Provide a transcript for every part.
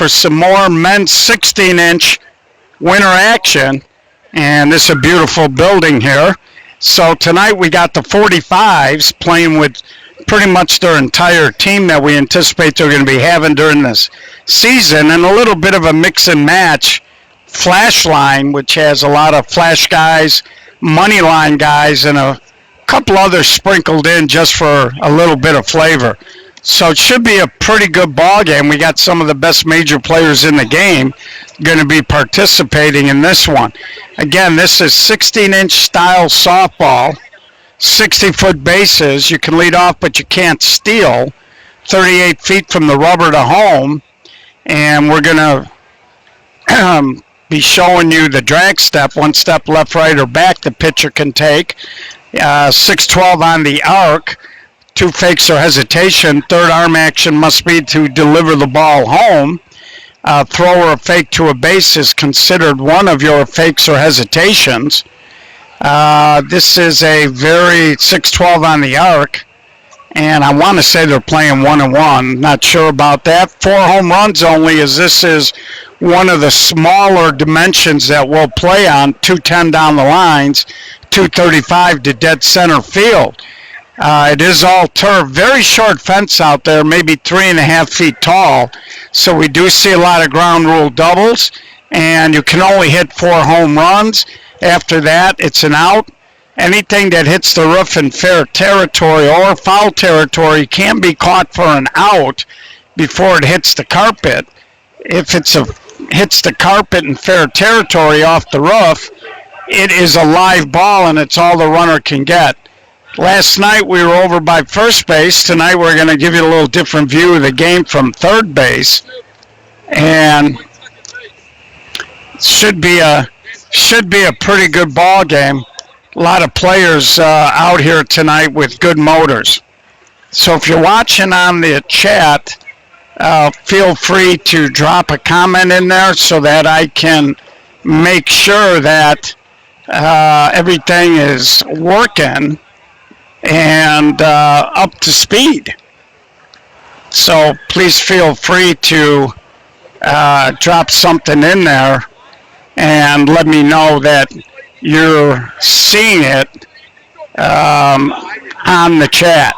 for some more men's 16-inch winter action. And this is a beautiful building here. So tonight we got the 45s playing with pretty much their entire team that we anticipate they're going to be having during this season, and a little bit of a mix and match flash line, which has a lot of flash guys, money line guys, and a couple others sprinkled in just for a little bit of flavor. So it should be a pretty good ball game. We got some of the best major players in the game going to be participating in this one. Again, this is 16-inch style softball, 60-foot bases. You can lead off, but you can't steal. 38 feet from the rubber to home. And we're going to be showing you the drag step, one step left, right, or back the pitcher can take. 6-12 on the arc. 2 fakes or hesitation. Third arm action must be to deliver the ball home. Throw or a fake to a base is considered one of your fakes or hesitations. This is a very 6-12 on the arc, and I want to say they're playing 1-1. Not sure about that. 4 home runs only, as this is one of the smaller dimensions that we'll play on. 210 down the lines, 235 to dead center field. It is all turf. Very short fence out there, maybe 3.5 feet tall. So we do see a lot of ground rule doubles, and you can only hit 4 home runs. After that, it's an out. Anything that hits the roof in fair territory or foul territory can be caught for an out before it hits the carpet. If it hits the carpet in fair territory off the roof, it is a live ball, and it's all the runner can get. Last night we were over by first base. Tonight we're going to give you a little different view of the game from third base, and should be a pretty good ball game. A lot of players out here tonight with good motors. So if you're watching on the chat, feel free to drop a comment in there so that I can make sure that everything is working and up to speed. So please feel free to drop something in there and let me know that you're seeing it on the chat.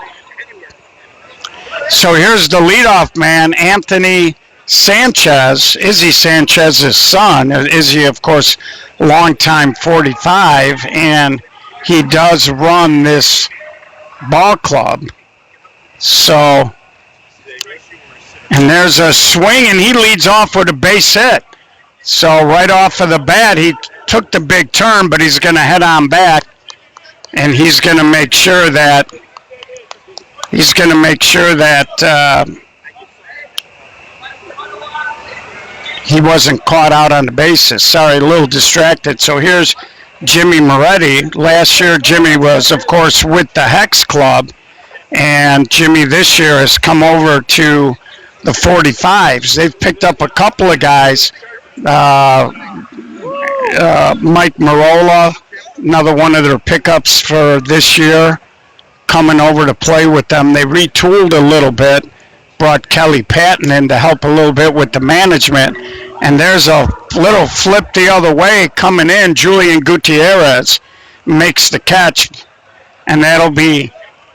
So here's the leadoff man, Anthony Sanchez, Izzy Sanchez's son. Izzy, of course, longtime 45, and he does run this ball club. So, and there's a swing, and he leads off with a base hit. So right off of the bat, he took the big turn, but he's going to head on back, and he's going to make sure that he wasn't caught out on the bases. Sorry, a little distracted. So here's Jimmy Moretti. Last year, Jimmy was, of course, with the Hex Club, and Jimmy this year has come over to the 45s. They've picked up a couple of guys. Mike Marola, another one of their pickups for this year, coming over to play with them. They retooled a little bit, brought Kelly Patton in to help a little bit with the management. And there's a little flip the other way coming in. Julian Gutierrez makes the catch, and that'll be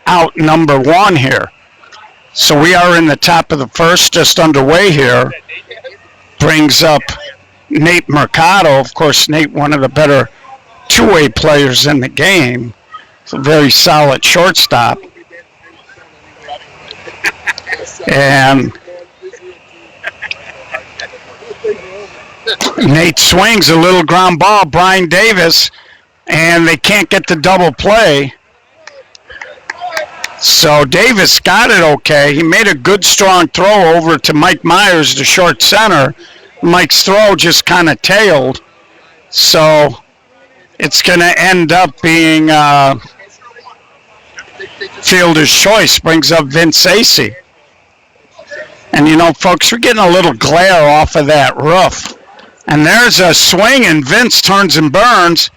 out number 1 here. So we are in the top of the first, just underway here. Brings up Nate Mercado. Of course, Nate, one of the better two-way players in the game. It's a very solid shortstop. And Nate swings a little ground ball, Brian Davis, and they can't get the double play. So Davis got it okay. He made a good, strong throw over to Mike Myers, the short center. Mike's throw just kind of tailed. So it's going to end up being fielder's choice. Brings up Vince Acey. And, you know, folks, we're getting a little glare off of that roof. And there's a swing, and Vince turns and burns.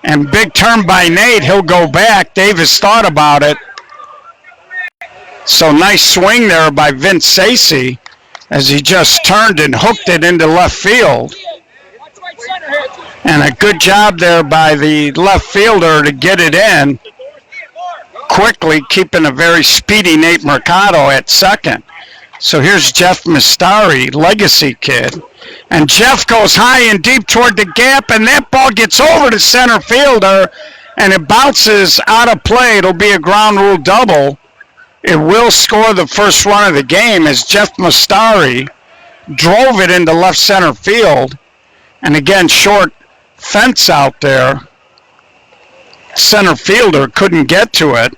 And big turn by Nate. He'll go back. Davis thought about it. So nice swing there by Vince Acey. as he just turned and hooked it into left field. And a good job there by the left fielder to get it in quickly, keeping a very speedy Nate Mercado at second. So here's Jeff Mastari, legacy kid. And Jeff goes high and deep toward the gap, and that ball gets over to center fielder, and it bounces out of play. It'll be a ground rule double. It will score the first run of the game as Jeff Mastari drove it into left center field. And again, short fence out there. Center fielder couldn't get to it.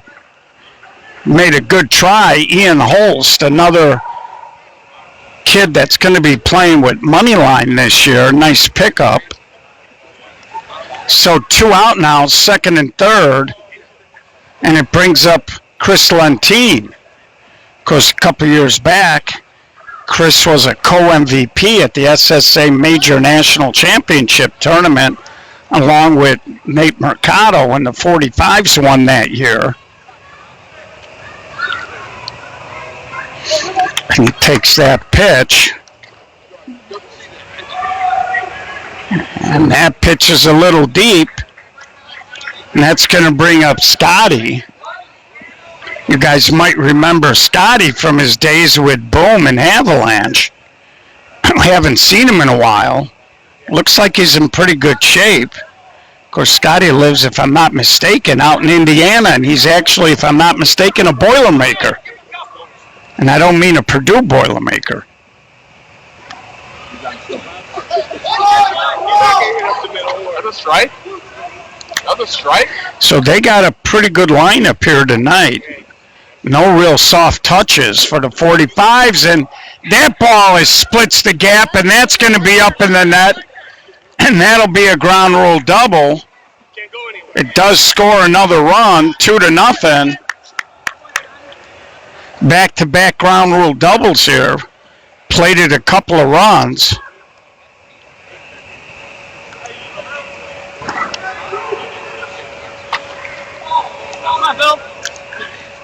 Made a good try. Ian Holst, another kid that's going to be playing with Moneyline this year. Nice pickup. So 2 out now, second and third. And it brings up Chris Lentine. Of course, a couple years back, Chris was a co-MVP at the SSA Major National Championship Tournament along with Nate Mercado when the 45s won that year. He takes that pitch. And that pitch is a little deep. And that's going to bring up Scotty. You guys might remember Scotty from his days with Boom and Avalanche. I haven't seen him in a while. Looks like he's in pretty good shape. Of course, Scotty lives, if I'm not mistaken, out in Indiana, and he's actually, if I'm not mistaken, a Boilermaker. And I don't mean a Purdue Boilermaker. Another strike? Another strike? So they got a pretty good lineup here tonight. No real soft touches for the 45s, and that ball splits the gap, and that's going to be up in the net, and that'll be a ground rule double. It does score another run, 2-0. Back-to-back ground rule doubles here. Plated a couple of runs.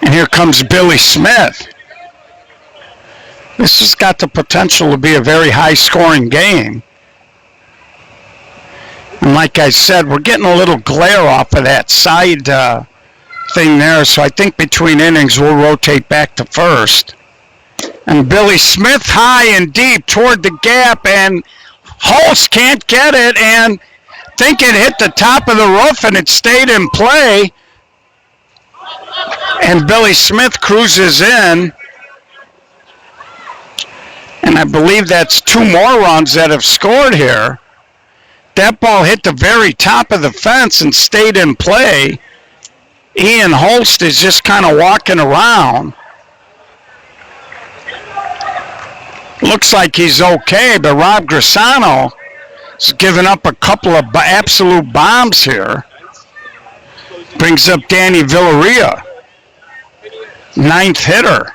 And here comes Billy Smith. This has got the potential to be a very high-scoring game. And like I said, we're getting a little glare off of that side thing there, so I think between innings we'll rotate back to first. And Billy Smith high and deep toward the gap, and Holst can't get it, and I think it hit the top of the roof and it stayed in play. And Billy Smith cruises in. And I believe that's 2 more runs that have scored here. That ball hit the very top of the fence and stayed in play. Ian Holst is just kind of walking around. Looks like he's okay, but Rob Grisano is giving up a couple of absolute bombs here. Brings up Danny Villarreal, 9th hitter.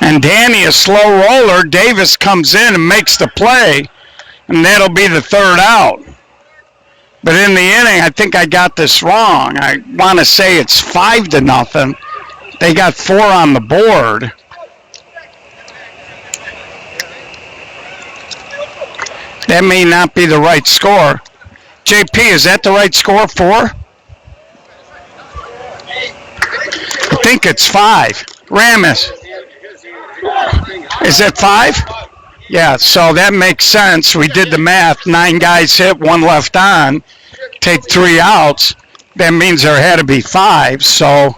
And Danny, a slow roller. Davis comes in and makes the play, and that'll be the 3rd out. But in the inning, I think I got this wrong. I want to say it's 5-0. They got 4 on the board. That may not be the right score. JP, is that the right score, 4? I think it's 5. Ramis. Is it 5? Yeah, so that makes sense. We did the math. 9 guys hit, 1 left on. Take 3 outs. That means there had to be 5. So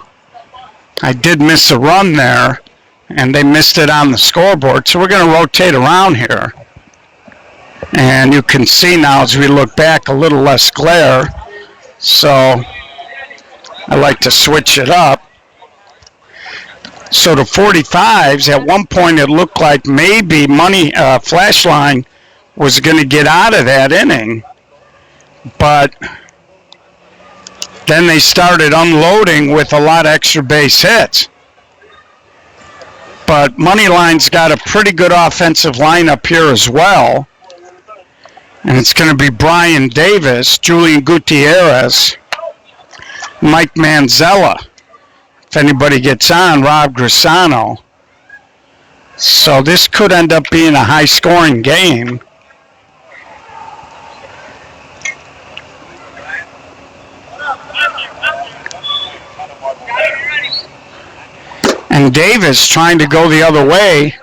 I did miss a run there, and they missed it on the scoreboard. So we're going to rotate around here. And you can see now as we look back a little less glare. So I like to switch it up. So the 45s, at one point it looked like maybe Flashline was going to get out of that inning. But then they started unloading with a lot of extra base hits. But Moneyline's got a pretty good offensive lineup here as well. And it's going to be Brian Davis, Julian Gutierrez, Mike Manzella. if anybody gets on, Rob Grisano. So this could end up being a high-scoring game. And Davis trying to go the other way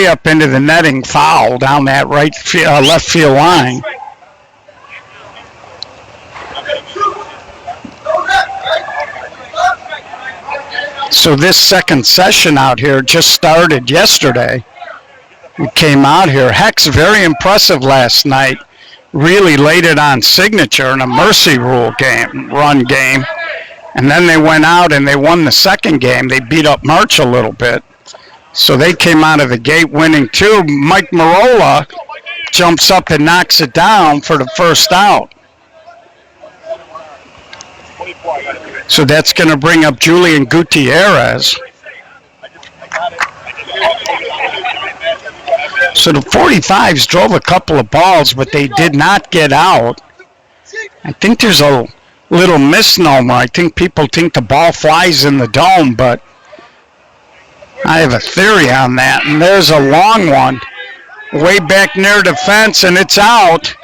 up into the netting, foul down that left field line. So this second session out here just started yesterday. We came out here. Heck's very impressive last night. Really laid it on Signature in a mercy rule run game. And then they went out and they won the second game. They beat up March a little bit. So they came out of the gate winning too. Mike Marola jumps up and knocks it down for the first out. So that's going to bring up Julian Gutierrez. So the 45s drove a couple of balls, but they did not get out. I think there's a little misnomer. I think people think the ball flies in the dome, but I have a theory on that. And there's a long one way back near the fence, and it's out.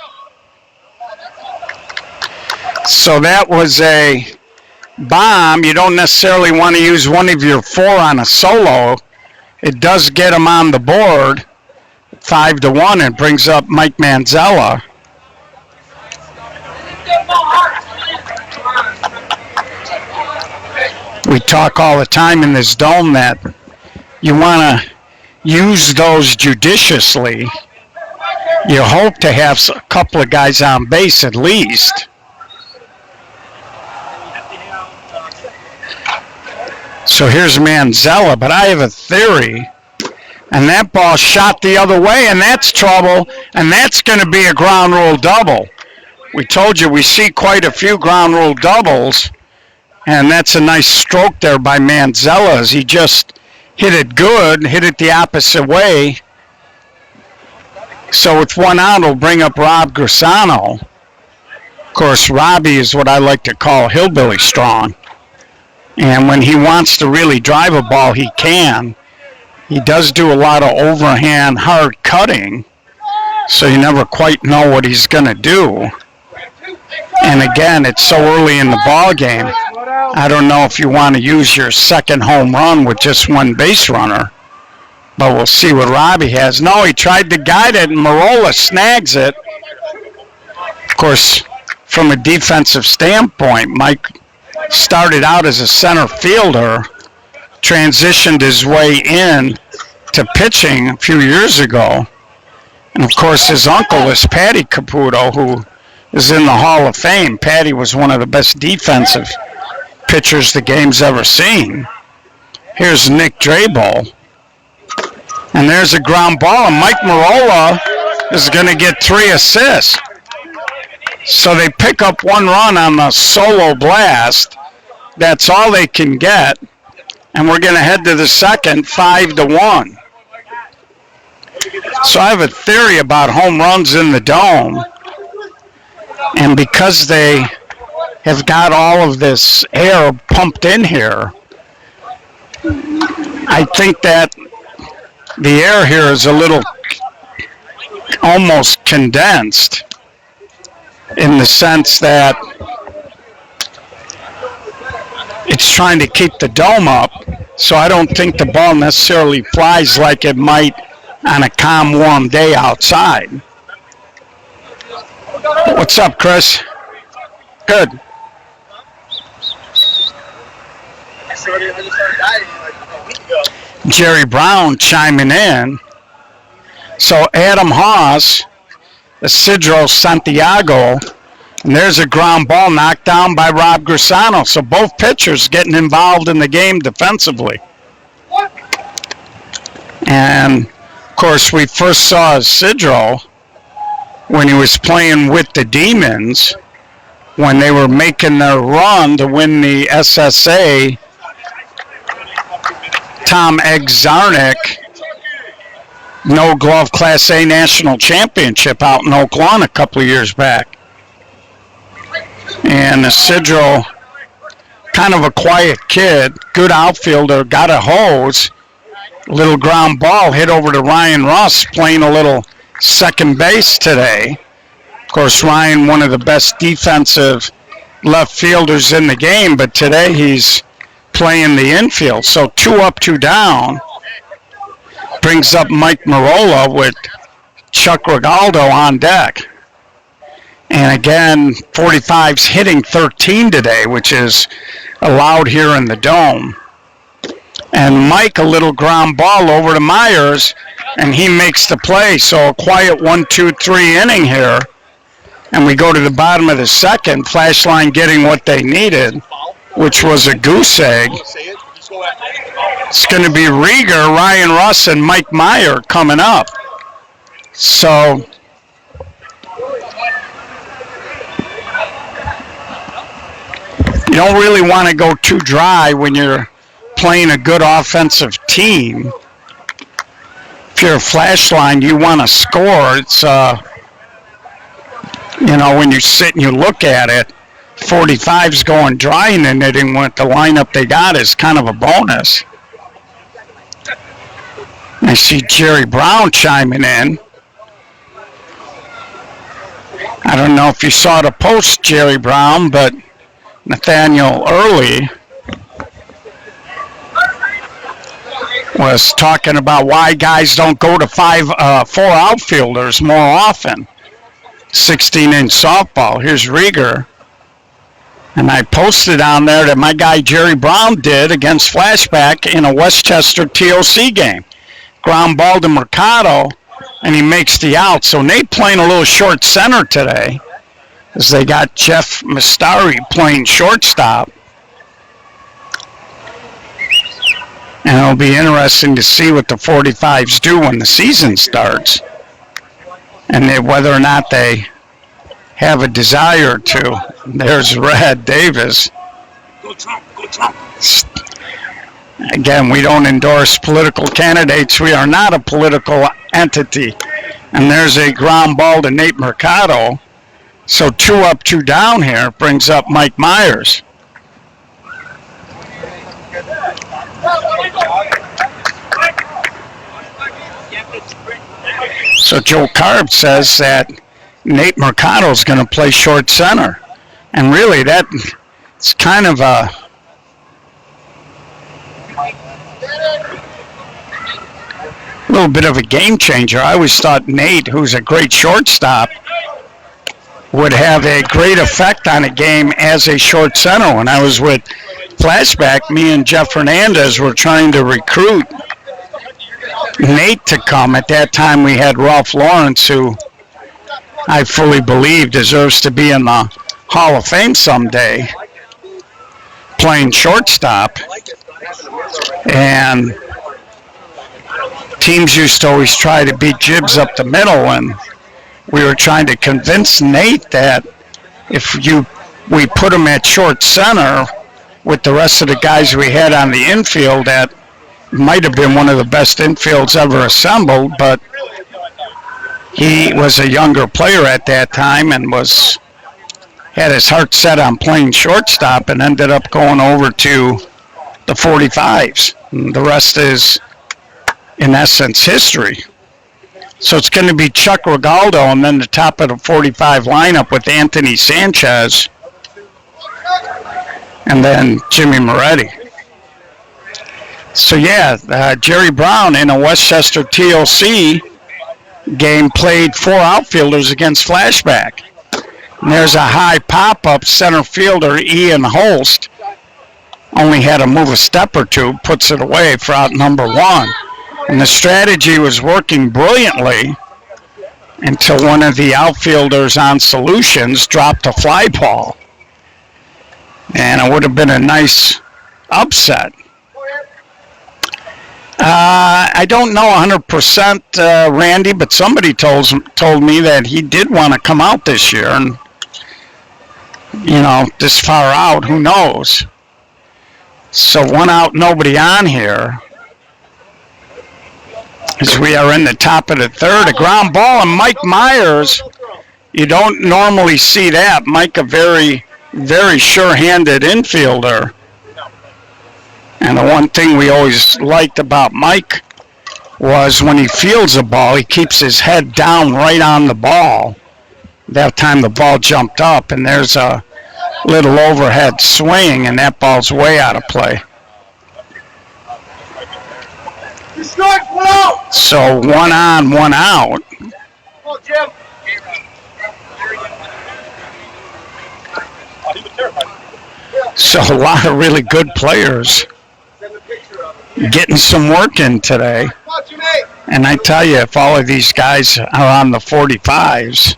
So that was a bomb. You don't necessarily want to use one of your four on a solo. It does get them on the board, 5-1, and brings up Mike Manzella. We talk all the time in this dome that you want to use those judiciously. You hope to have a couple of guys on base at least. So here's Manzella, but I have a theory. And that ball shot the other way, and that's trouble, and that's going to be a ground rule double. We told you we see quite a few ground rule doubles, and that's a nice stroke there by Manzella as he just hit it good, hit it the opposite way. So with one out, it'll bring up Rob Grisano. Of course, Robbie is what I like to call hillbilly strong. And when he wants to really drive a ball, he can. He does do a lot of overhand hard cutting, so you never quite know what he's going to do. And again, it's so early in the ball game. I don't know if you want to use your second home run with just one base runner, but we'll see what Robbie has. No, he tried to guide it, and Marola snags it. Of course, from a defensive standpoint, Mike started out as a center fielder, transitioned his way in to pitching a few years ago. And of course, his uncle is Patty Caputo, who is in the Hall of Fame. Patty was one of the best defensive pitchers the game's ever seen. Here's Nick Drabel. And there's a ground ball, and Mike Marola is going to get 3 assists. So they pick up 1 run on the solo blast. That's all they can get. And we're going to head to the second, 5-1. So I have a theory about home runs in the dome. And because they have got all of this air pumped in here, I think that the air here is a little almost condensed in the sense that it's trying to keep the dome up, so I don't think the ball necessarily flies like it might on a calm, warm day outside. What's up, Chris? Good. Jerry Brown chiming in. So Adam Haas, Isidro Santiago, and there's a ground ball knocked down by Rob Grisano. So both pitchers getting involved in the game defensively. And, of course, we first saw Isidro when he was playing with the Demons, when they were making their run to win the SSA Tom Egg-Zarnik No Glove Class A National Championship out in Oak Lawn a couple of years back. And Isidro kind of a quiet kid, good outfielder, got a hose. Little ground ball hit over to Ryan Russ, playing a little second base today. Of course, Ryan, one of the best defensive left fielders in the game, but today he's playing the infield. So 2 up, 2 down. Brings up Mike Marola with Chuck Regaldo on deck. And again, 45's hitting 13 today, which is allowed here in the Dome. And Mike, a little ground ball over to Myers, and he makes the play. So a quiet 1-2-3 inning here. And we go to the bottom of the second, Flash Line getting what they needed, which was a goose egg. It's going to be Rieger, Ryan Russ, and Mike Meyer coming up. So you don't really want to go too dry when you're playing a good offensive team. If you're a Flash Line, you want to score. It's when you sit and you look at it, 45's going dry in the knitting with the lineup they got is kind of a bonus. I see Jerry Brown chiming in. I don't know if you saw the post, Jerry Brown, but Nathaniel Early was talking about why guys don't go to 4 outfielders more often. 16-inch softball. Here's Rieger. And I posted on there that my guy Jerry Brown did against Flashback in a Westchester TOC game. Ground ball to Mercado, and he makes the out. So Nate playing a little short center today, as they got Jeff Mastari playing shortstop. And it'll be interesting to see what the 45s do when the season starts, and whether or not they have a desire to. There's Red Davis. Go Trump, go Trump. Again, we don't endorse political candidates. We are not a political entity. And there's a ground ball to Nate Mercado. So 2 up, 2 down here brings up Mike Myers. So Joe Carb says that Nate Mercado is going to play short center. And really, it's kind of a little bit of a game changer. I always thought Nate, who's a great shortstop, would have a great effect on a game as a short center. When I was with Flashback, me and Jeff Hernandez were trying to recruit Nate to come. At that time, we had Ralph Lawrence, who I fully believe deserves to be in the Hall of Fame someday, playing shortstop. And teams used to always try to beat Gibbs up the middle, and we were trying to convince Nate that if we put him at short center with the rest of the guys we had on the infield, that might have been one of the best infields ever assembled, but he was a younger player at that time and had his heart set on playing shortstop and ended up going over to the 45s. And the rest is, in essence, history. So it's going to be Chuck Regaldo and then the top of the 45 lineup with Anthony Sanchez and then Jimmy Moretti. So yeah, Jerry Brown in a Westchester TOC game played 4 outfielders against Flashback. And there's a high pop-up center fielder, Ian Holst. Only had to move a step or two, puts it away for out number 1. And the strategy was working brilliantly until one of the outfielders on Solutions dropped a fly ball. And it would have been a nice upset. I don't know 100%, Randy, but somebody told me that he did want to come out this year. And, this far out, who knows? So 1 out, nobody on here. As we are in the top of the 3rd, a ground ball, and Mike Myers, you don't normally see that. Mike, a very, very sure-handed infielder, And the one thing we always liked about Mike was when he fields a ball, he keeps his head down right on the ball. That time the ball jumped up, and there's a little overhead swing, and that ball's way out of play. So 1 on, 1 out. So a lot of really good players getting some work in today. And I tell you, if all of these guys are on the 45s,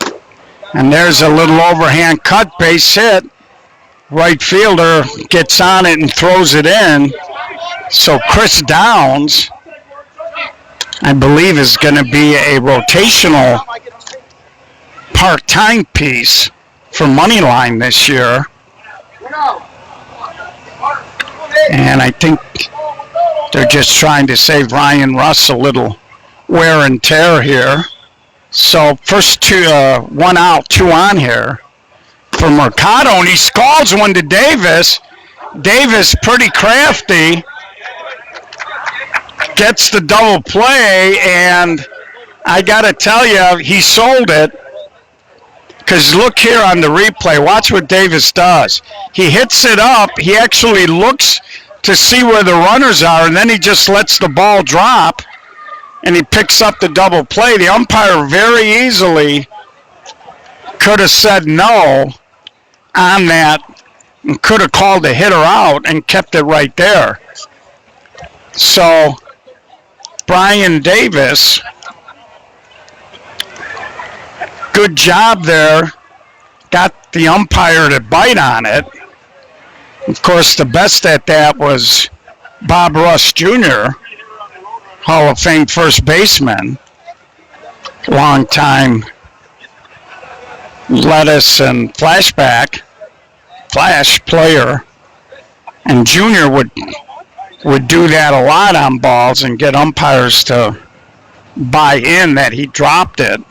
and there's a little overhand cut, base hit, right fielder gets on it and throws it in. So Chris Downs, I believe, is going to be a rotational part-time piece for Moneyline this year. And I think they're just trying to save Ryan Russ a little wear and tear here. So first 1 out, 2 on here for Mercado, and he scalds one to Davis. Davis, pretty crafty, gets the double play, and I got to tell you, he sold it. Because look here on the replay. Watch what Davis does. He hits it up. He actually looks to see where the runners are, and then he just lets the ball drop, and he picks up the double play. The umpire very easily could have said no on that and could have called the hitter out and kept it right there. So Brian Davis, good job there. Got the umpire to bite on it. Of course, the best at that was Bob Russ Jr., Hall of Fame first baseman, long-time lettuce and flash player. And Jr. would do that a lot on balls and get umpires to buy in that he dropped it.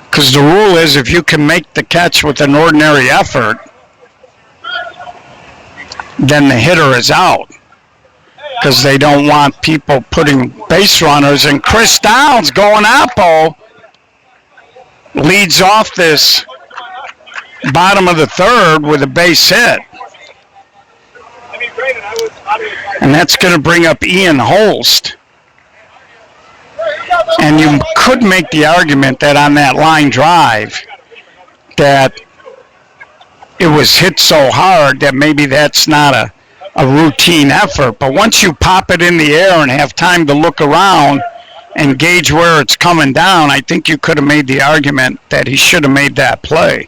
Because the rule is if you can make the catch with an ordinary effort, then the hitter is out. Because they don't want people putting base runners. And Chris Downs going Oppo leads off this bottom of the third with a base hit. And that's going to bring up Ian Holst. And you could make the argument that on that line drive that it was hit so hard that maybe that's not a routine effort. But once you pop it in the air and have time to look around and gauge where it's coming down, I think you could have made the argument that he should have made that play.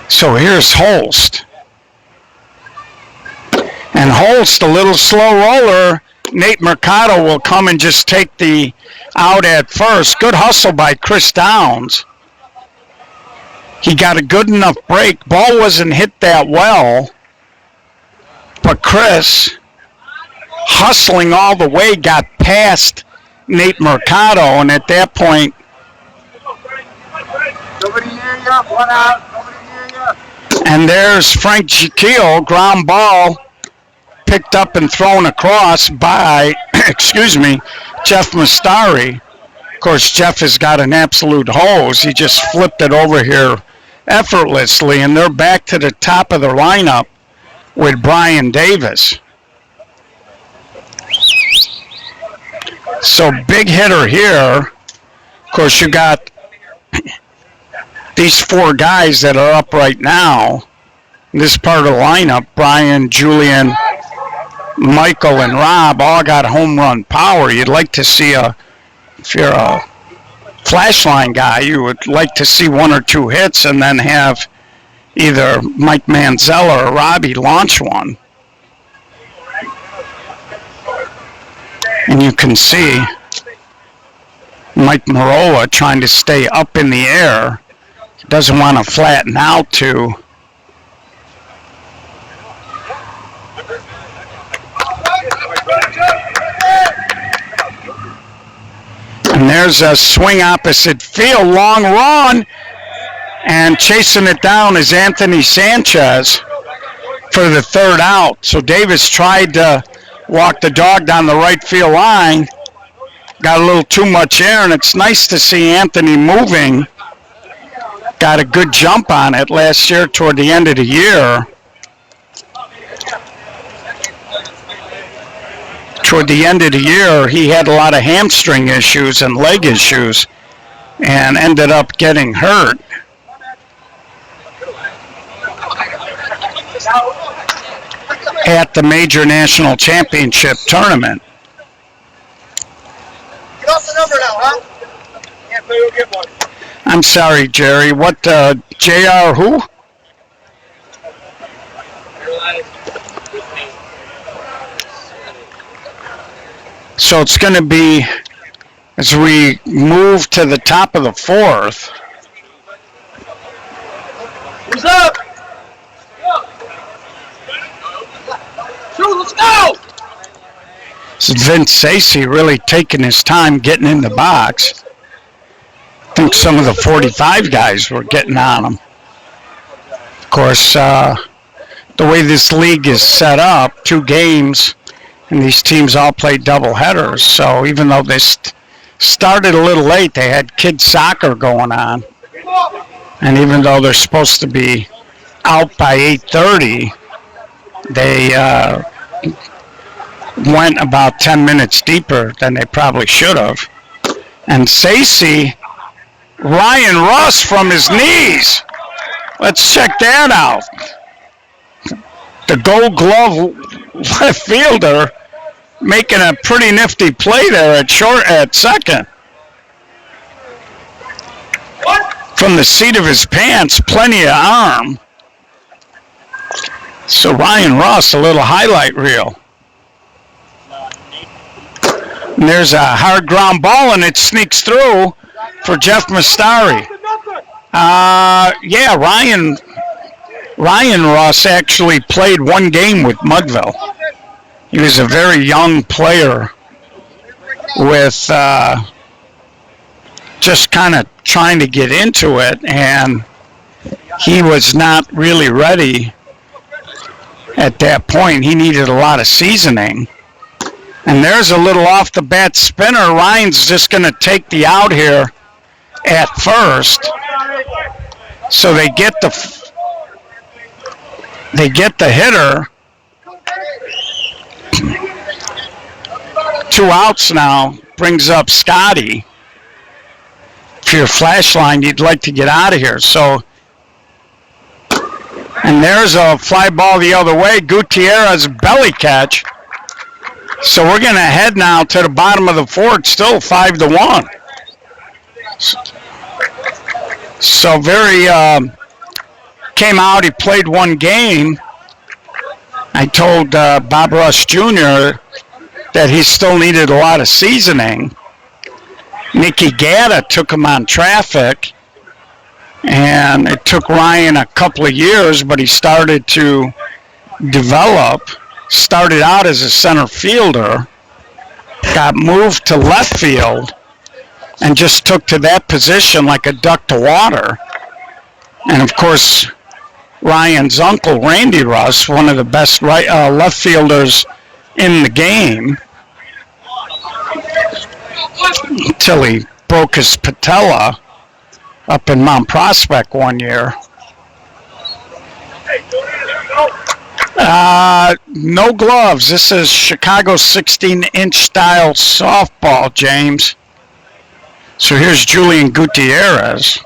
So here's Holst. And Holst, a little slow roller. Nate Mercado will come and just take the out at first. Good hustle by Chris Downs. He got a good enough break. Ball wasn't hit that well. But Chris, hustling all the way, got past Nate Mercado. And at that point, Nobody near you. 1 out. Nobody near you. and there's Frank Jekyll, ground ball, picked up and thrown across by, Jeff Mastari. Of course, Jeff has got an absolute hose. He just flipped it over here effortlessly, and they're back to the top of their lineup with Brian Davis. So big hitter here. Of course, you got these 4 guys that are up right now. This part of the lineup, Brian, Julian, Michael, and Rob all got home run power. You'd like to see if you're a flash line guy, you would like to see 1 or 2 hits and then have either Mike Manzella or Robbie launch one. And you can see Mike Marola trying to stay up in the air. He doesn't want to flatten out too. And there's a swing opposite field, long run, And chasing it down is Anthony Sanchez for the third out. So Davis tried to walk the dog down the right field line. Got a little too much air, and it's nice to see Anthony moving. Got a good jump on it last year toward the end of the year. Toward the end of the year, he had a lot of hamstring issues and leg issues and ended up getting hurt. At the major national championship tournament. Get off the number now, huh? Can't play, we'll get one. I'm sorry, Jerry. What, JR who? So it's going to be, as we move to the top of the fourth. Who's up? Shoot, let's go! This is Vince Sacy really taking his time getting in the box. I think some of the 45 guys were getting on him. Of course, the way this league is set up, 2 games, and these teams all play double headers. So even though they started a little late, they had kids soccer going on. And even though they're supposed to be out by 8:30, they went about 10 minutes deeper than they probably should have. And Sacy, Ryan Russ from his knees. Let's check that out. The Gold Glove left fielder making a pretty nifty play there at second. From the seat of his pants, plenty of arm. So Ryan Russ, a little highlight reel. And there's a hard ground ball, and it sneaks through for Jeff Mastari. Yeah, Ryan Russ actually played 1 game with Mudville. He was a very young player with just kind of trying to get into it, and he was not really ready at that point. He needed a lot of seasoning. And there's a little off-the-bat spinner. Ryan's just going to take the out here at first. So they get the hitter. 2 outs now. Brings up Scotty. If you're a flash line, you'd like to get out of here. So, and there's a fly ball the other way. Gutierrez belly catch. So we're going to head now to the bottom of the fourth, still 5-1. So very, came out, he played 1 game. I told Bob Rush Jr. that he still needed a lot of seasoning. Nicky Gatta took him on traffic, and it took Ryan a couple of years, but he started to develop. Started out as a center fielder, got moved to left field, and just took to that position like a duck to water. And of course, Ryan's uncle, Randy Russ, one of the best left fielders in the game, until he broke his patella up in Mount Prospect one year. No gloves. This is Chicago 16-inch style softball, James. So here's Julian Gutierrez.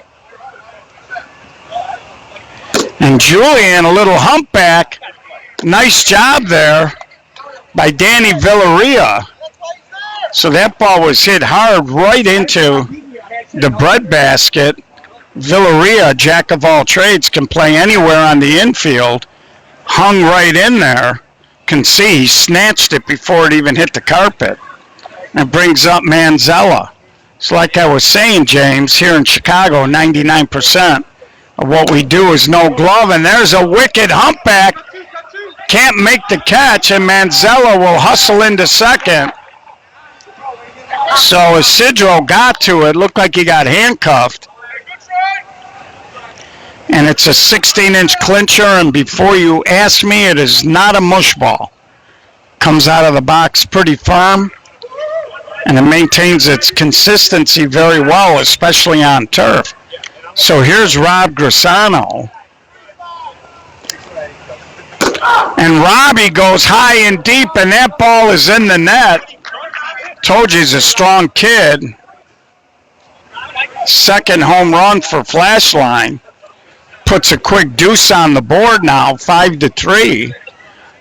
And Julian, a little humpback. Nice job there by Danny Villarreal. So that ball was hit hard right into the breadbasket. Villarreal, jack of all trades, can play anywhere on the infield. Hung right in there. Can see he snatched it before it even hit the carpet. And brings up Manzella. So like I was saying, James, here in Chicago, 99% of what we do is no glove. And there's a wicked humpback. Can't make the catch, and Manzella will hustle into second. So Isidro got to it. Looked like he got handcuffed. And it's a 16-inch clincher, and before you ask me, it is not a mush ball. Comes out of the box pretty firm, and it maintains its consistency very well, especially on turf. So here's Rob Grisano. And Robbie goes high and deep, and that ball is in the net. Told you he's a strong kid. Second home run for Flashline. Puts a quick deuce on the board now, 5-3.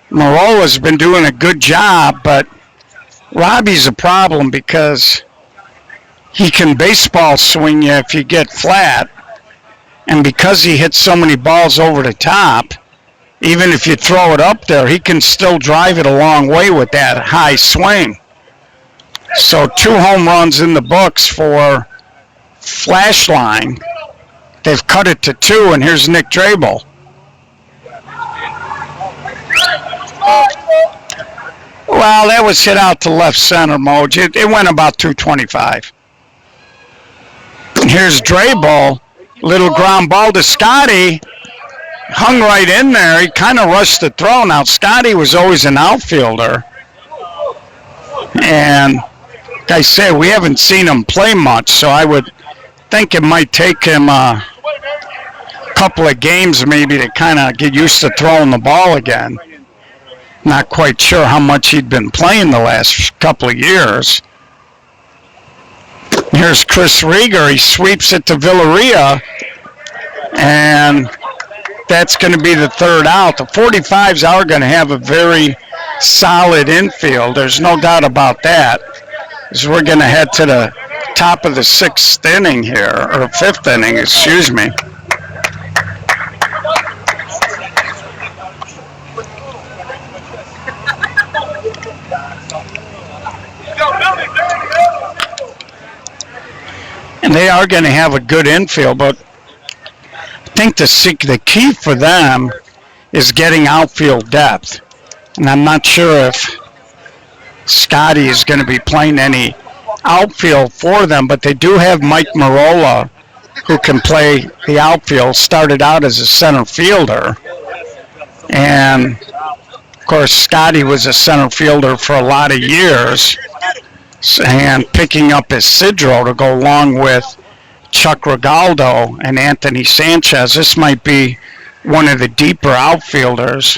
Marola's been doing a good job, but Robbie's a problem because he can baseball swing you if you get flat. And because he hits so many balls over the top, even if you throw it up there, he can still drive it a long way with that high swing. So 2 home runs in the books for Flashline. They've cut it to 2, and here's Nick Drabel. Well, that was hit out to left center, Moj. It went about 225. And here's Drabel. Little ground ball to Scotty. Hung right in there. He kind of rushed the throw. Now, Scotty was always an outfielder. And like I said, we haven't seen him play much, so I would think it might take him a couple of games maybe to kind of get used to throwing the ball again. Not quite sure how much he'd been playing the last couple of years. Here's Chris Rieger. He sweeps it to Villarreal, and that's going to be the third out. The 45s are going to have a very solid infield. There's no doubt about that. As we're going to head to the top of the 6th inning here, or 5th inning, excuse me. And they are going to have a good infield, but I think the key for them is getting outfield depth. And I'm not sure if Scotty is going to be playing any outfield for them, but they do have Mike Marola, who can play the outfield. Started out as a center fielder. And, of course, Scotty was a center fielder for a lot of years. And picking up Isidro to go along with Chuck Regaldo and Anthony Sanchez. This might be one of the deeper outfielders.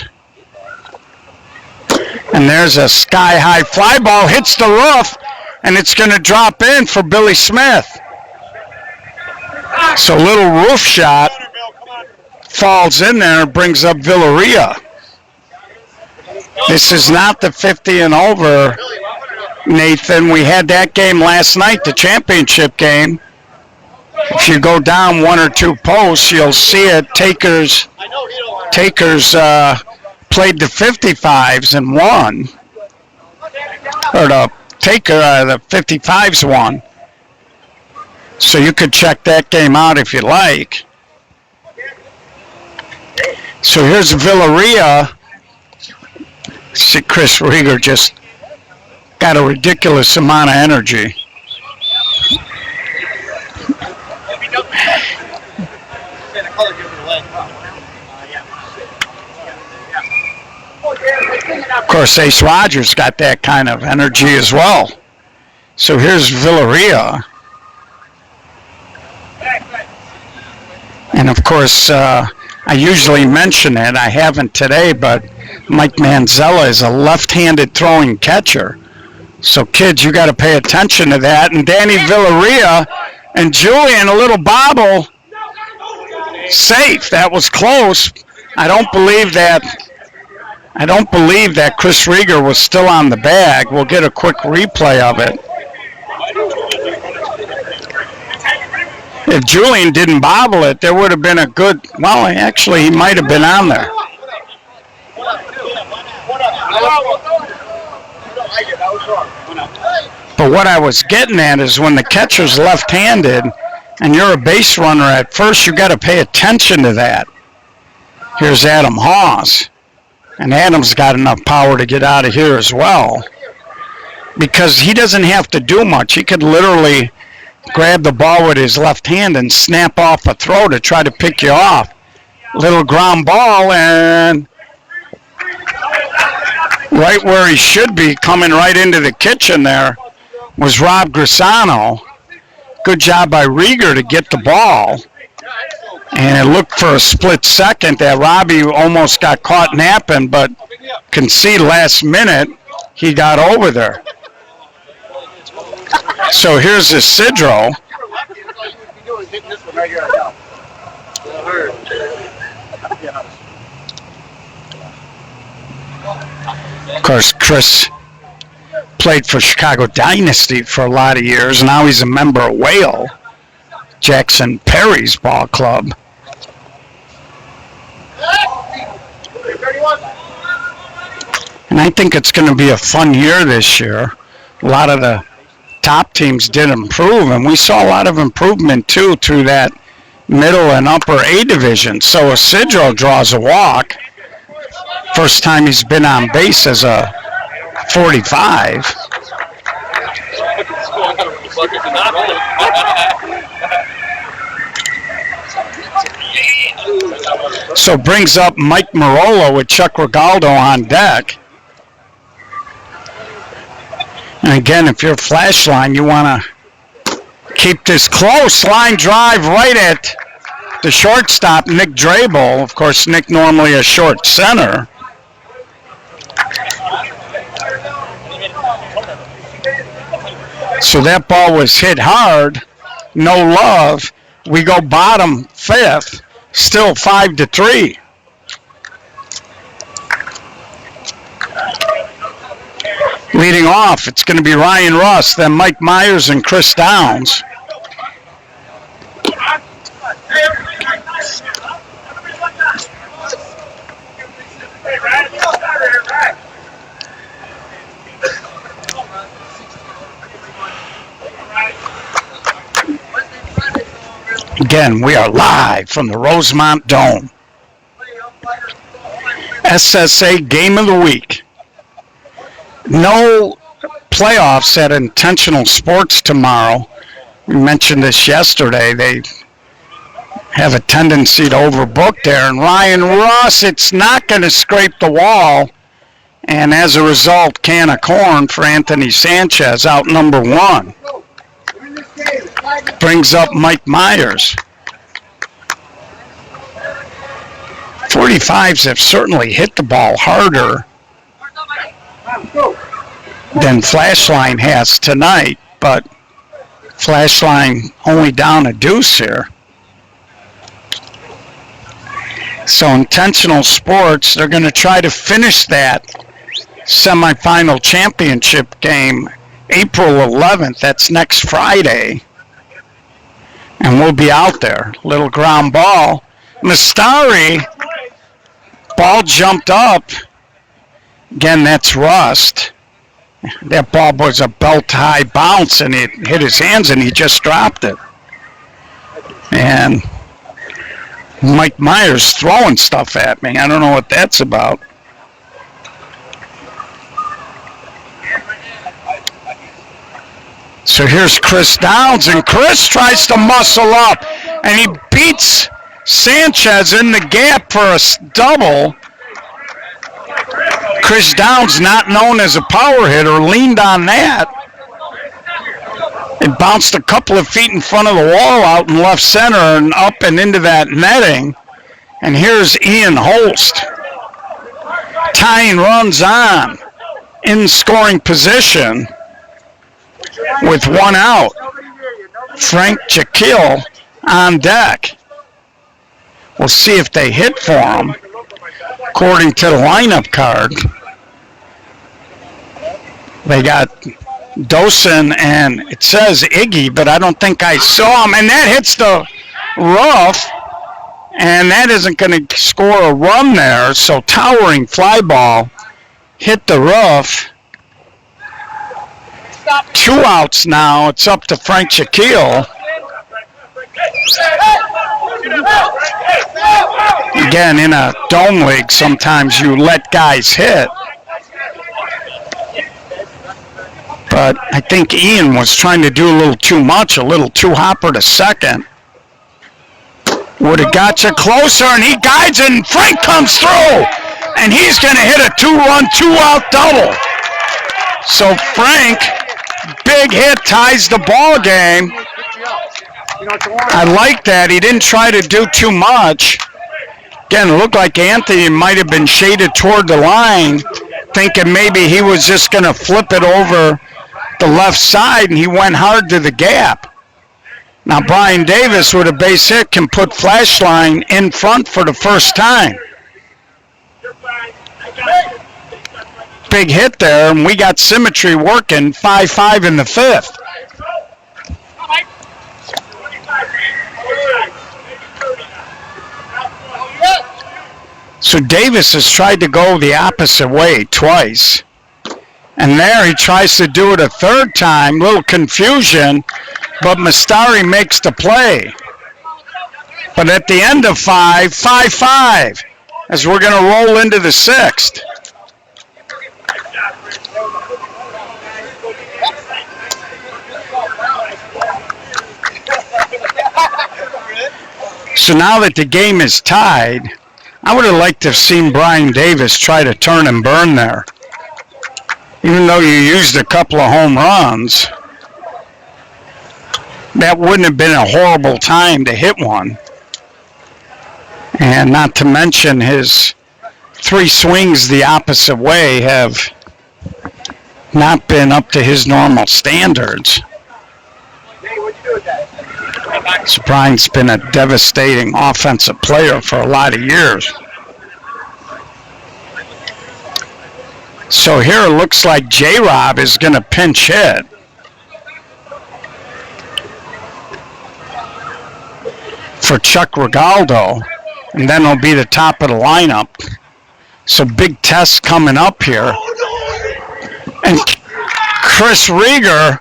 And there's a sky-high fly ball, hits the roof, and it's going to drop in for Billy Smith. So little roof shot falls in there and brings up Villarreal. This is not the 50 and over, Nathan. We had that game last night, the championship game. If you go down 1 or 2 posts, you'll see it. Takers played the 55s and won. Or the 55s won. So you could check that game out if you like. So here's Villarreal. See, Chris Rieger just got a ridiculous amount of energy. Of course, Ace Rogers got that kind of energy as well. So here's Villarreal. And of course, I usually mention it. I haven't today, but Mike Manzella is a left-handed throwing catcher. So kids, you got to pay attention to that. And Danny Villarreal and Julian, a little bobble. Safe. That was close. I don't believe that Chris Rieger was still on the bag. We'll get a quick replay of it. If Julian didn't bobble it, there would have been a good, well, actually, he might have been on there. But what I was getting at is when the catcher's left-handed and you're a base runner at first, you got to pay attention to that. Here's Adam Hawes. And Adam's got enough power to get out of here as well. Because he doesn't have to do much. He could literally grab the ball with his left hand and snap off a throw to try to pick you off. Little ground ball, and right where he should be, coming right into the kitchen there, was Rob Grisano. Good job by Rieger to get the ball. And it looked for a split second that Robbie almost got caught napping, but can see last minute he got over there. So here's Isidro. Of course, Chris played for Chicago Dynasty for a lot of years. Now he's a member of Whale, Jackson Perry's ball club. And I think it's going to be a fun year this year. A lot of the top teams did improve, and we saw a lot of improvement, too, through that middle and upper A division. So Isidro draws a walk. First time he's been on base as a 45. So brings up Mike Marola with Chuck Regaldo on deck. And again, if you're flash line, you want to keep this close. Line drive right at the shortstop, Nick Drabel. Of course, Nick normally a short center. So that ball was hit hard. No love. We go bottom fifth. Still 5-3. Leading off, it's going to be Ryan Russ, then Mike Myers and Chris Downs. Again, we are live from the Rosemont Dome. SSA Game of the Week. No playoffs at Intentional Sports tomorrow. We mentioned this yesterday. They have a tendency to overbook there. And Ryan Ross, it's not going to scrape the wall. And as a result, can of corn for Anthony Sanchez, out number one. Brings up Mike Myers. 45s have certainly hit the ball harder than Flashline has tonight, but Flashline only down a deuce here. So Intentional Sports, they're going to try to finish that semifinal championship game April 11th. That's next Friday. And we'll be out there. Little ground ball. Mastari, ball jumped up. Again, that's Rust. That ball was a belt-high bounce, and it hit his hands, and he just dropped it. And Mike Myers throwing stuff at me. I don't know what that's about. So here's Chris Downs, and Chris tries to muscle up, and he beats Sanchez in the gap for a double. Chris Downs, not known as a power hitter, leaned on that. It bounced a couple of feet in front of the wall out in left center and up and into that netting. And here's Ian Holst. Tying runs on in scoring position with one out. Frank Jekyll on deck. We'll see if they hit for him. According to the lineup card, they got Dosen and it says Iggy, but I don't think I saw him. And that hits the rough, and that isn't going to score a run there. So towering fly ball hit the rough. 2 outs now. It's up to Frank Jekyll. Again, in a dome league, sometimes you let guys hit. But I think Ian was trying to do a little too much, a little too hopper to second. Would have got you closer, and he guides it, and Frank comes through, and he's going to hit a 2-run, 2-out double. So Frank, big hit, ties the ball game. I like that. He didn't try to do too much. Again, it looked like Anthony might have been shaded toward the line, thinking maybe he was just going to flip it over the left side, and he went hard to the gap. Now Brian Davis with a base hit can put Flashline in front for the first time. Big hit there, and we got symmetry working, 5-5 in the fifth. So Davis has tried to go the opposite way twice. And there he tries to do it a third time, little confusion, but Mastari makes the play. But at the end of 5-5, as we're going to roll into the sixth. So now that the game is tied, I would have liked to have seen Brian Davis try to turn and burn there. Even though you used a couple of home runs, that wouldn't have been a horrible time to hit one. And not to mention his 3 swings the opposite way have not been up to his normal standards. So Brian's been a devastating offensive player for a lot of years. So here it looks like J-Rob is going to pinch hit. For Chuck Regaldo, and then he'll be the top of the lineup. So big test coming up here. And Chris Rieger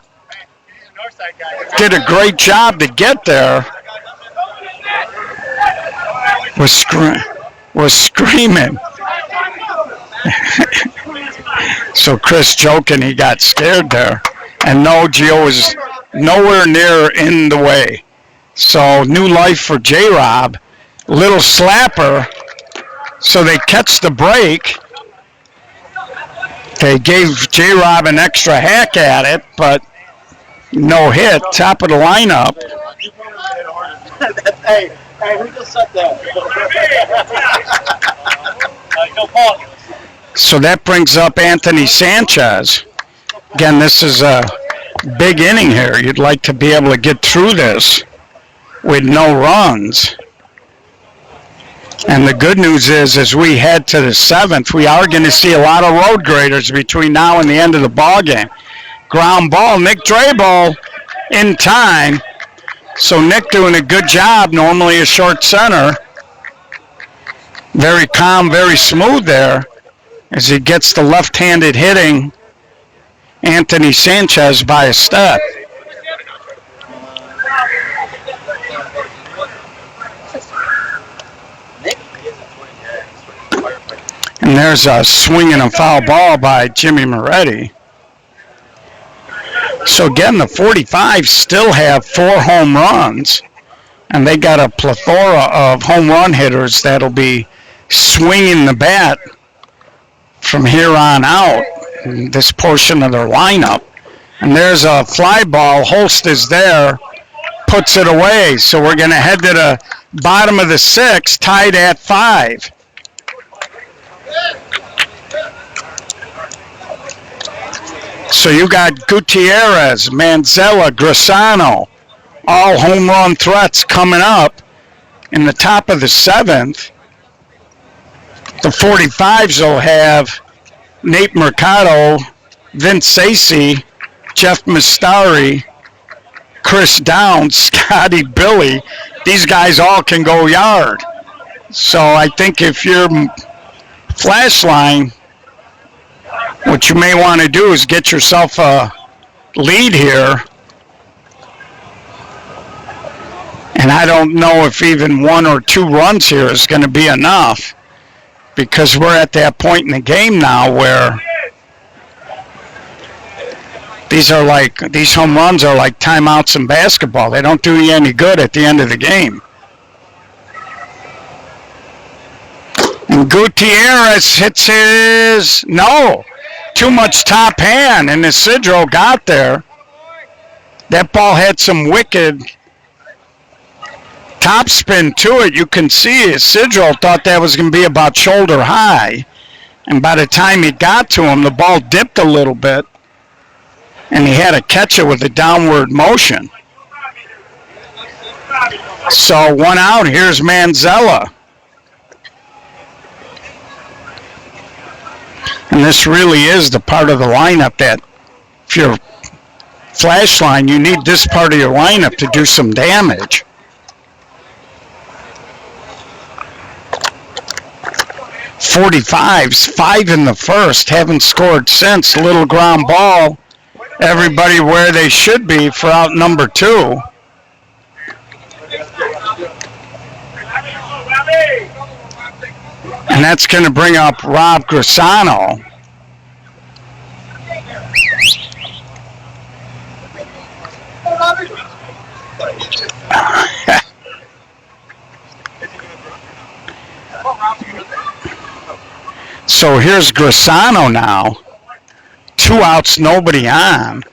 did a great job to get there. Was screaming. So Chris joking he got scared there. And no, Geo was nowhere near in the way. So new life for J-Rob. Little slapper. So they catch the break. They gave J-Rob an extra hack at it, but no hit. Top of the lineup. Hey, who just said that? So that brings up Anthony Sanchez. Again, this is a big inning here. You'd like to be able to get through this with no runs. And the good news is, as we head to the seventh, we are going to see a lot of road graders between now and the end of the ball game. Ground ball, Nick Drabel in time. So Nick doing a good job, normally a short center. Very calm, very smooth there as he gets the left-handed hitting Anthony Sanchez by a step. And there's a swing and a foul ball by Jimmy Moretti. So again, the 45 still have 4 home runs, and they got a plethora of home run hitters that'll be swinging the bat from here on out in this portion of their lineup. And there's a fly ball. Holst is there, puts it away. So we're going to head to the bottom of the sixth, tied at 5. So you got Gutierrez, Manzella, Grisano, all home run threats coming up in the top of the seventh. The 45s will have Nate Mercado, Vince Sacy, Jeff Mastari, Chris Downs, Scotty Billy. These guys all can go yard. So I think if you're Flashline, what you may want to do is get yourself a lead here. And I don't know if even 1 or 2 runs here is going to be enough, because we're at that point in the game now where these home runs are like timeouts in basketball. They don't do you any good at the end of the game. And Gutierrez hits his, no, too much top hand, and Isidro got there. That ball had some wicked topspin to it. You can see Isidro thought that was going to be about shoulder high. And by the time he got to him, the ball dipped a little bit. And he had to catch it with a downward motion. So 1 out, here's Manzella. And this really is the part of the lineup that if you're flash line, you need this part of your lineup to do some damage. .45s, 5 in the first, haven't scored since. Little ground ball. Everybody where they should be for out number 2. And that's going to bring up Rob Grisano. So here's Grisano now. 2 outs, nobody on.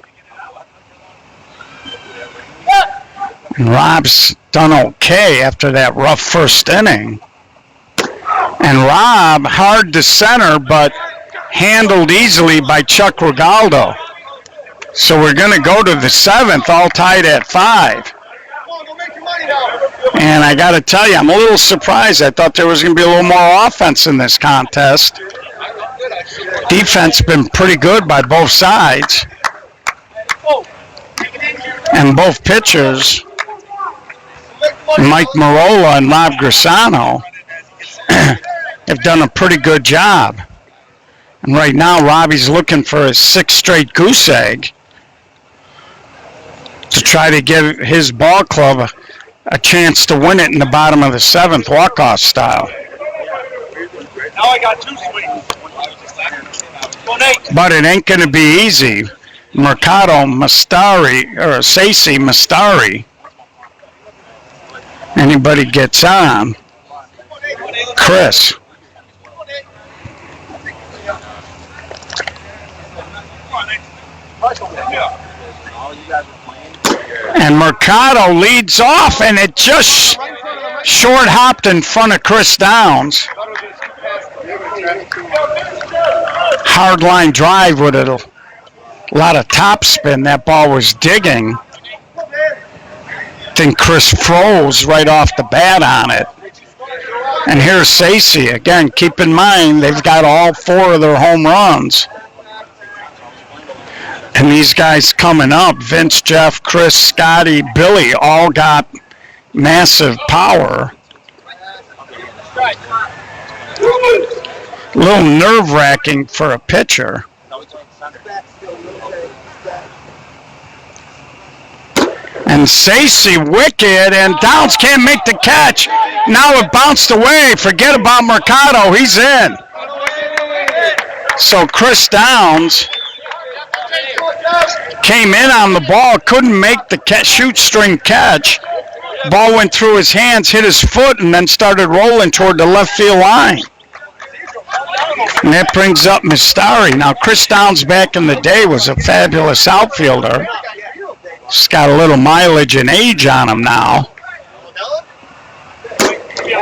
And Rob's done okay after that rough first inning. And Rob, hard to center, but handled easily by Chuck Regaldo. So we're going to go to the 7th, all tied at 5. And I got to tell you, I'm a little surprised. I thought there was going to be a little more offense in this contest. Defense been pretty good by both sides. And both pitchers, Mike Marola and Rob Grisano, have done a pretty good job. And right now, Robbie's looking for his 6th straight goose egg to try to give his ball club a chance to win it in the bottom of the 7th, walk-off style. Now I got 2 swings. But it ain't going to be easy. Mercado Mastari, or Sacy Mastari. Anybody gets on. Chris. And Mercado leads off, and it just short hopped in front of Chris Downs. Hard line drive with a lot of top spin. That ball was digging. I think Chris froze right off the bat on it. And here's Sacy. Again, keep in mind, they've got all 4 of their home runs. And these guys coming up, Vince, Jeff, Chris, Scotty, Billy, all got massive power. A little nerve-wracking for a pitcher. And Sacy wicked, and Downs can't make the catch. Now it bounced away. Forget about Mercado. He's in. So Chris Downs came in on the ball, couldn't make the shoot-string catch. Ball went through his hands, hit his foot, and then started rolling toward the left field line. And that brings up Mastari. Now, Chris Downs back in the day was a fabulous outfielder. He's got a little mileage and age on him now.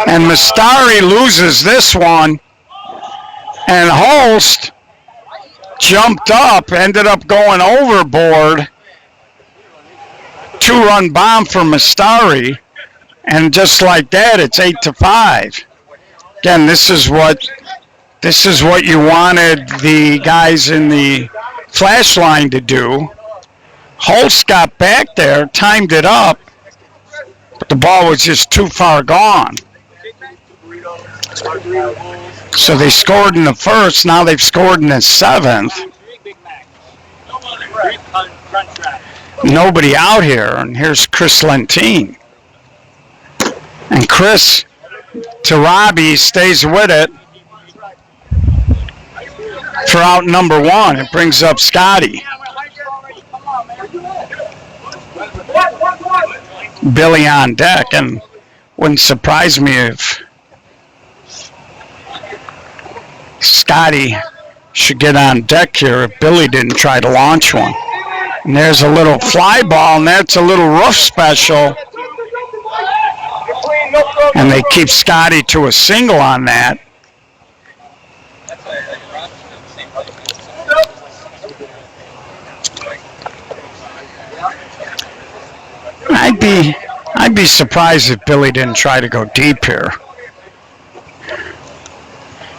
And Mastari loses this one. And Holst jumped up, ended up going overboard. 2-run bomb for Mastari. And just like that, it's 8-5. Again, this is what you wanted the guys in the flash line to do. Holst got back there, timed it up, but the ball was just too far gone. So they scored in the first, now they've scored in the 7th. Nobody out here, and here's Chris Lentine. And Chris, to Robbie, stays with it for out number 1. It brings up Scotty. Billy on deck, and wouldn't surprise me if Scotty should get on deck here if Billy didn't try to launch one. And there's a little fly ball, and that's a little roof special. And they keep Scotty to a single on that. I'd be surprised if Billy didn't try to go deep here.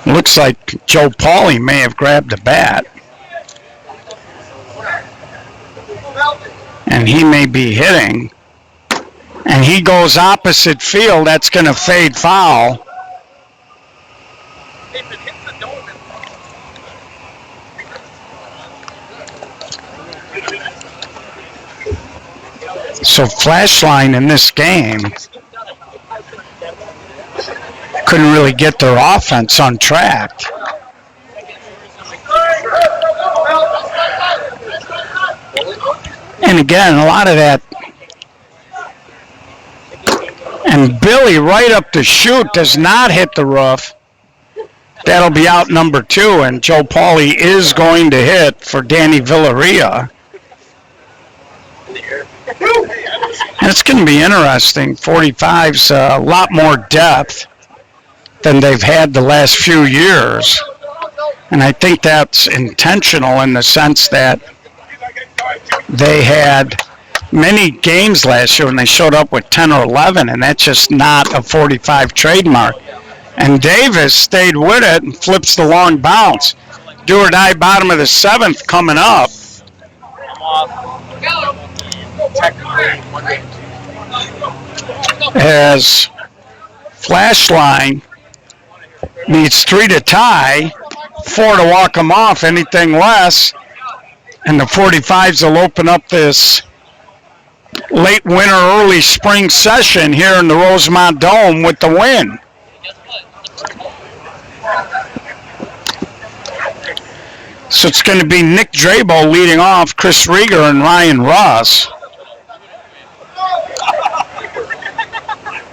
Looks like Joe Pauly may have grabbed the bat. And he may be hitting. And he goes opposite field. That's going to fade foul. So Flashline in this game couldn't really get their offense on track. And again, a lot of that. And Billy right up the chute does not hit the roof. That'll be out number 2, and Joe Pauly is going to hit for Danny Villarreal. And it's going to be interesting. 45's a lot more depth than they've had the last few years. And I think that's intentional in the sense that they had many games last year when they showed up with 10 or 11, and that's just not a 45 trademark. And Davis stayed with it and flips the long bounce. Do or die bottom of the 7th coming up. As Flashline needs 3 to tie, 4 to walk them off, anything less. And the 45s will open up this late winter, early spring session here in the Rosemont Dome with the win. So it's going to be Nick Drabo leading off, Chris Rieger and Ryan Ross.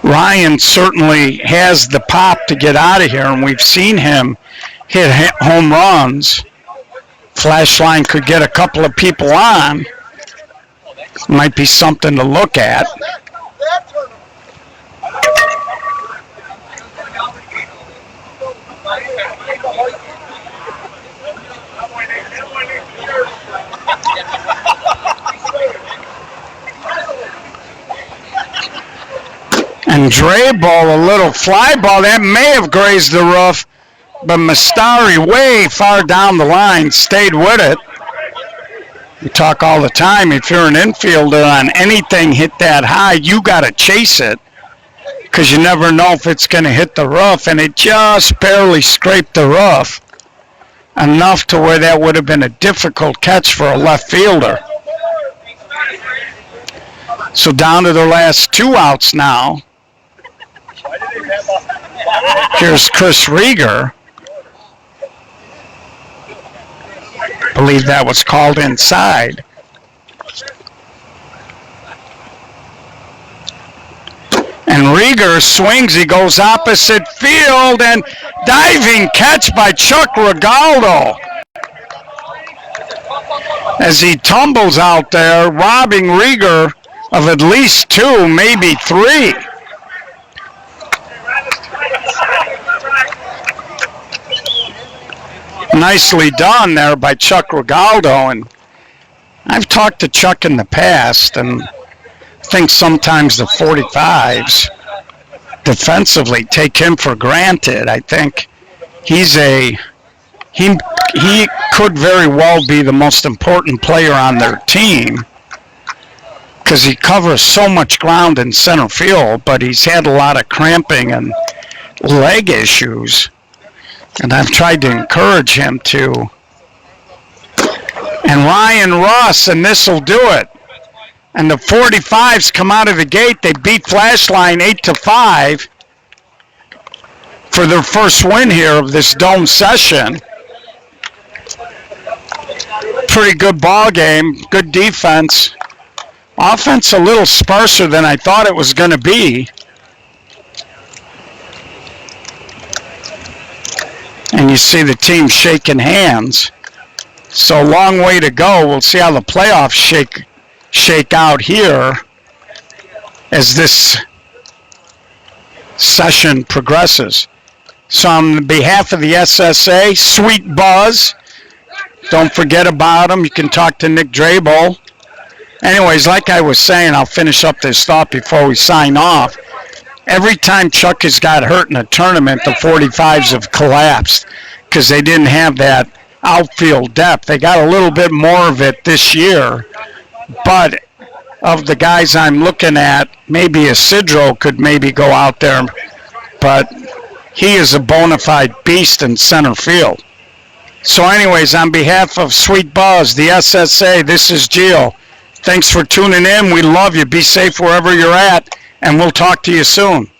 Ryan certainly has the pop to get out of here, and we've seen him hit home runs. Flashline could get a couple of people on. Might be something to look at. And Drabo, a little fly ball, that may have grazed the roof, but Mastari way far down the line stayed with it. We talk all the time, if you're an infielder on anything hit that high, you got to chase it because you never know if it's going to hit the roof, and it just barely scraped the roof enough to where that would have been a difficult catch for a left fielder. So down to their last 2 outs now. Here's Chris Rieger. I believe that was called inside. And Rieger swings, he goes opposite field, and diving catch by Chuck Regaldo. As he tumbles out there, robbing Rieger of at least 2, maybe 3. Nicely done there by Chuck Regaldo. And I've talked to Chuck in the past, and I think sometimes the 45s defensively take him for granted. I think he could very well be the most important player on their team because he covers so much ground in center field, but he's had a lot of cramping and leg issues. And I've tried to encourage him to. And Ryan Ross, and this will do it. And the 45s come out of the gate. They beat Flashline 8-5 for their first win here of this dome session. Pretty good ball game, good defense. Offense a little sparser than I thought it was going to be. and you see the team shaking hands. So long way to go. We'll see how the playoffs shake out here as this session progresses. So on behalf of the SSA, Sweet Buzz, don't forget about them. You can talk to Nick Drabel. Anyways, like I was saying, I'll finish up this thought before we sign off. Every time Chuck has got hurt in a tournament, the 45s have collapsed because they didn't have that outfield depth. They got a little bit more of it this year, but of the guys I'm looking at, maybe Isidro could maybe go out there, but he is a bona fide beast in center field. So anyways, on behalf of Sweet Buzz, the SSA, this is Geo. Thanks for tuning in. We love you. Be safe wherever you're at, and we'll talk to you soon.